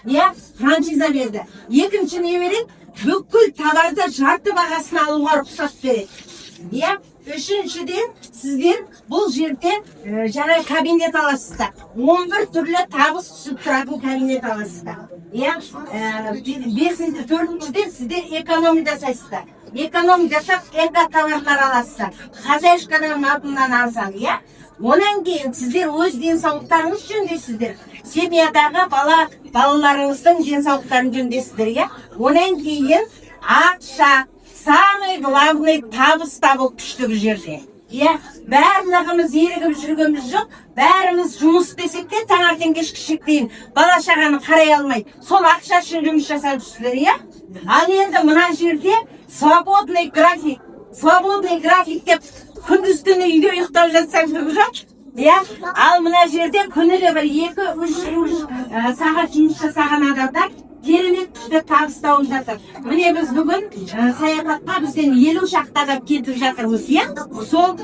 иә, франшиза берді. Екінші не береді? Бүкіл товарды жарты бағасына алуға рұқсат береді. Иә, үшіншіден сіздер бұл жерде жаңа кабинет аласыздар. 11 түрлі табыс түсіп тұратын кабинет аласыздар. Иә, төртіншіден сіздер экономия жасайсыздар. Экономия жасап, эко-товарлар аласыздар. Хозяйкадан атынан арзан, иә. Онан кейін сіздер өз денсаулықтарыңыз жөндейсіздер. Семьядағы балаларыңыздың денсаулықтарын жөндейсіздер, иә. Онан кейін ақша, самый главный табыс табыл күшті бұл жерде. Иә, барлығымыз ерігіп жүргеніміз жоқ, бәріміз жұмыс десек те таңертең кешкі шектейін бала шағаны қарай алмай, сол ақша үшін жұмыс жасап жүрсіздер, иә. Ал енді мына жерде свободный график деп күндіз-түні үйде ұйықтап жатсаңыз жоқ. Иә, ал мына жерде күніге бір 2-3 сағат жұмыс жасаған адамдар керемет күшті табыс тауып жатыр. Міне біз бүгін саяхатқа бізден 50 шақты адам кетіп жатырмыз, иә? Сол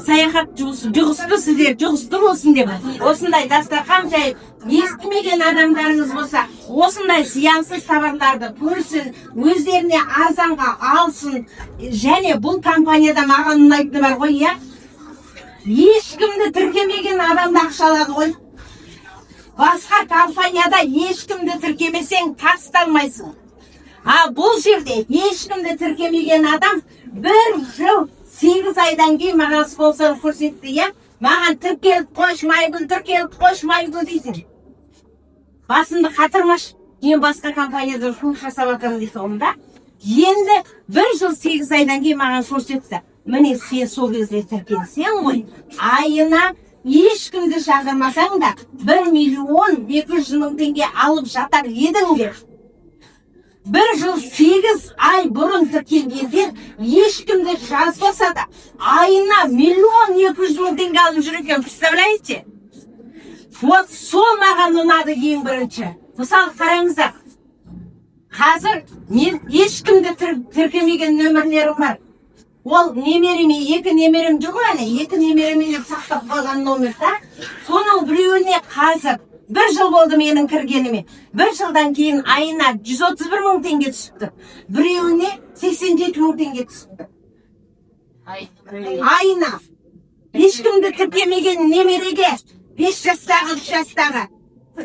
саяхат жұғысты сіздер, жұғысты болсын деп. Осындай дастархан жайып, естімеген адамдарыңыз болса, осындай зиянсыз товарларды көрсін, өздеріне арзанға алсын. Және бұл компанияда маған ұнайтыны бар ғой, иә? Ешкімді тіркемеген адамды ақшалады ғой. Басқа компанияда ешкімді тіркемесең тасталмайсың. Бұл жерде ешкімді тіркемеген адам 1 жыл 8 айдан кейін маған спонсор көрсетті, иә? Маған тіркеліп қоймайды дейсің. Басымды қатырмаш, мен басқа компанияда жұмыс жасап жатырмын дейді онда. Енді 1 жыл 8 айдан кейін маған көрсетті. Міне сен сол кезде тіркелсең ғой, айына ешкімді шақырмасаң да 1.200.000 теңге алып жатар едіңдер. 1 жыл 8 ай бұрын тіркелгендер ешкімді жазбаса да айына 1.200.000 теңге алып жүр екен, представляете? Вот сол маған ұнады ең бірінші. Мысалы қараңыздар, қазір мен ешкімді тіркемеген нөмірлерім бар. Ол немереме, 2 немерем жүр ғой, 2 немереме сақтап қалған номерда. Соның біреуіне қазір 1 жыл болды менің кіргеніме. 1 жылдан кейін айына 131.000 теңге түсіпті. Біреуіне 87.000 теңге түсіпті. Айына. Ешкімді тіркемеген немереге 5 жастағы, 3 жастағы.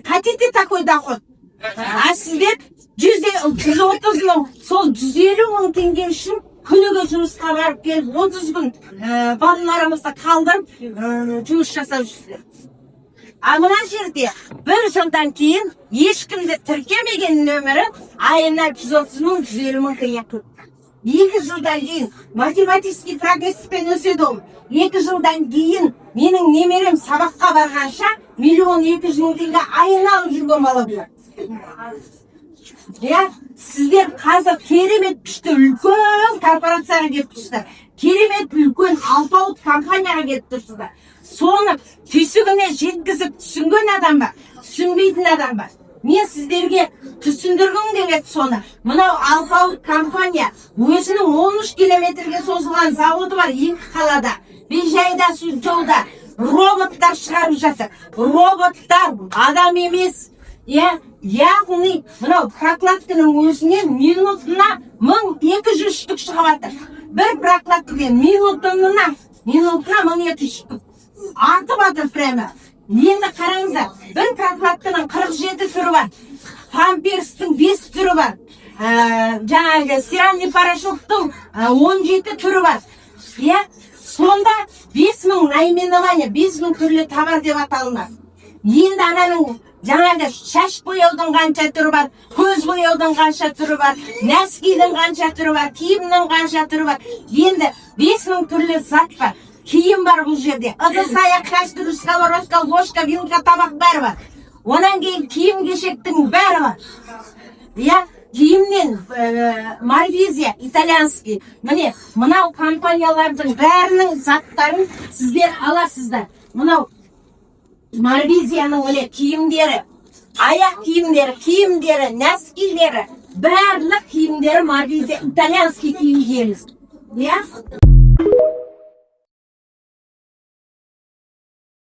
Хотите такой доход? А сіздер 130.000, сол 150.000 теңге үшін күніге жұмысқа барып келіп, 30 күн балаларымызды қалдырып жұмыс жасап жүрсіздер. Мына жерде 1 жылдан кейін ешкімді тіркемеген нөмірі айына 130.000, 150.000 теңге. 2 жылдан кейін математический прогресспен өседі ол. 2 жылдан кейін менің немерем сабаққа барғанша 1.200.000 теңге айына алып жүрген бала болады. Иә, сіздер қазір керемет күшті үлкен корпорацияға келіп тұрсыздар. Керемет үлкен алпауыт компанияға келіп тұрсыздар. Соны түйсігіне жеткізіп түсінген адам бар, түсінбейтін адам бар. Мен сіздерге түсіндіргім келеді соны. Мынау алпауыт компания өзінің 13 километрге созылған заводы бар 2 қалада. Бейжайда, жолда роботтар шығарып жатыр. Роботтар адам емес. Яғни, мынау прокладканың өзінен минутына 1200 штук шығып жатыр. Бір прокладкадан минутына 1200 штук. Артып жатыр прямо. Енді қараңыздар, бір прокладканың 47 түрі бар. Памперстің 5 түрі бар. Жаңағы стиральный порошоктың 17 түрі бар. Сонда 5000 наименование, 5000 түрлі товар деп аталынады. Енді ананың жаңағы шаш бояудың қанша түрі бар, көз бояудың қанша түрі бар, нәскидің қанша түрі бар, киімнің қанша түрі бар. Енді 5000 түрлі зат бар. Киім бар бұл жерде. Ыдыс, аяқ, кастрюль, сковородка, ложка, вилка, табақ бәрі бар. Онан кейін киім кешектің бәрі бар. Киімнен Марвизия, итальянский. Міне, мынау компаниялардың бәрінің заттарын сіздер аласыздар. Мынау Марвизияның киімдері, аяқ киімдері, нәскилері, барлық киімдері Марвизия, итальянский киім дейміз.